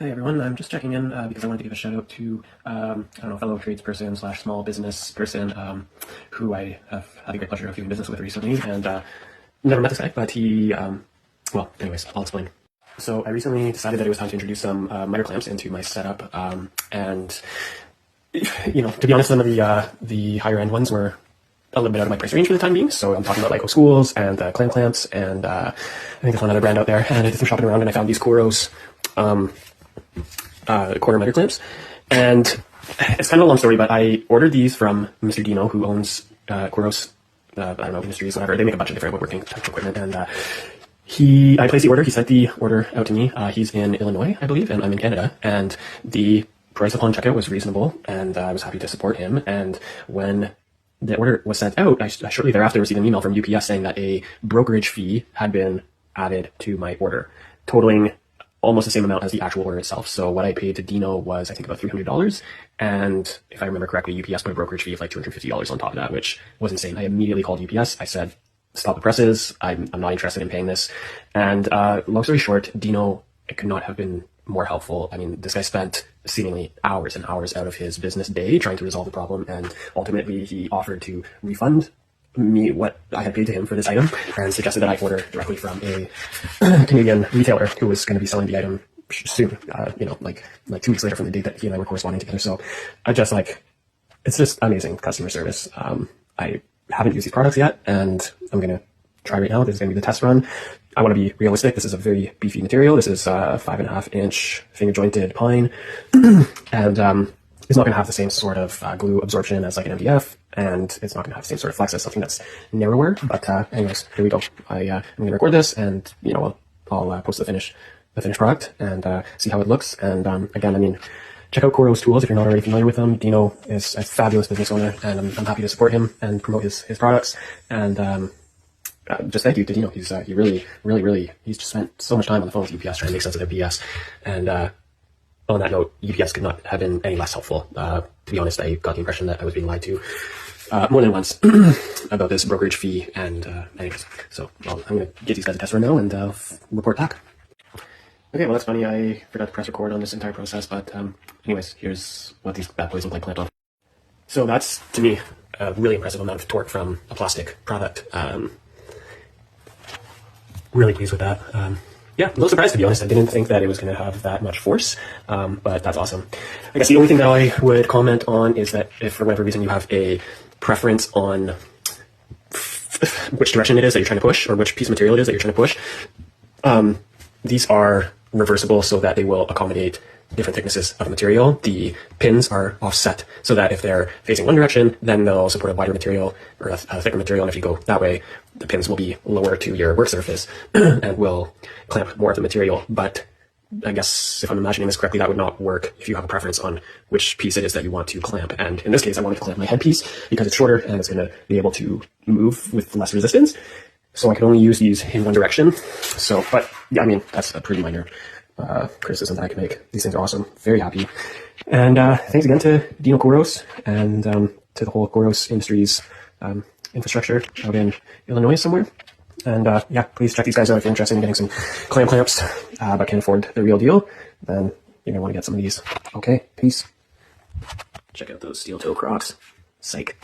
Hey everyone, I'm just checking in because I wanted to give a shout out to, fellow tradesperson slash small business person who I have had the great pleasure of doing business with recently, and never met this guy, but he, anyways, I'll explain. So I recently decided that it was time to introduce some miter clamps into my setup, and, to be honest, some of the higher end ones were a little bit out of my price range for the time being, so I'm talking about like schools and clamps, and I think there's one other brand out there, and I did some shopping around and I found these Kouros quarter miter clamps, and it's kind of a long story, but I ordered these from Mr. Dino, who owns Kouros, Industries, whatever. They make a bunch of different woodworking type of equipment, and I placed the order. He sent the order out to me. He's in Illinois, I believe, and I'm in Canada, and the price upon checkout was reasonable, and I was happy to support him. And when the order was sent out, I shortly thereafter received an email from UPS saying that a brokerage fee had been added to my order, totaling almost the same amount as the actual order itself. So what I paid to Dino was, I think, about $300. And if I remember correctly, UPS put a brokerage fee of like $250 on top of that, which was insane. I immediately called UPS. I said, stop the presses. I'm not interested in paying this. And long story short, Dino could not have been more helpful. I mean, this guy spent seemingly hours and hours out of his business day trying to resolve the problem. And ultimately, he offered to refund me what I had paid to him for this item, and suggested that I order directly from a Canadian retailer who was going to be selling the item soon, like 2 weeks later from the date that he and I were corresponding together. So it's just amazing customer service. I haven't used these products yet, and I'm going to try right now. This is going to be the test run. I want to be realistic. This is a very beefy material. This is 5.5 inch finger jointed pine, and it's not going to have the same sort of glue absorption as like an MDF, and it's not going to have the same sort of flex as something that's narrower. But anyways, here we go. I'm going to record this, and I'll post the finished product and see how it looks. And again, I mean, check out Kouros tools if you're not already familiar with them. Dino is a fabulous business owner, and I'm happy to support him and promote his products. And just thank you to Dino. He really he's just spent so much time on the phone with UPS trying to make sense of their BS. And on that note, UPS could not have been any less helpful. To be honest, I got the impression that I was being lied to more than once about this brokerage fee. And anyways, so I'm going to get these guys a test run now and report back. Okay, well, that's funny. I forgot to press record on this entire process, but anyways, here's what these bad boys look like clamped on. So that's, to me, a really impressive amount of torque from a plastic product. Really pleased with that. Yeah, a little surprised, to be honest. I didn't think that it was going to have that much force, but that's awesome. I guess the only thing that I would comment on is that if for whatever reason you have a preference on which direction it is that you're trying to push, or which piece of material it is that you're trying to push, these are reversible so that they will accommodate different thicknesses of material. The pins are offset so that if they're facing one direction, then they'll support a wider material or a thicker material. And if you go that way, the pins will be lower to your work surface and will clamp more of the material. But I guess if I'm imagining this correctly, that would not work if you have a preference on which piece it is that you want to clamp. And in this case, I wanted to clamp my headpiece because it's shorter and it's going to be able to move with less resistance. So I can only use these in one direction. So, but yeah, I mean, that's a pretty minor criticism that I can make. These things are awesome. Very happy. And thanks again to Dino Kouros and to the whole Kouros Industries infrastructure out in Illinois somewhere. And yeah, please check these guys out if you're interested in getting some clamps, but can't afford the real deal. Then you're going to want to get some of these. Okay, peace. Check out those steel toe Crocs. Psych.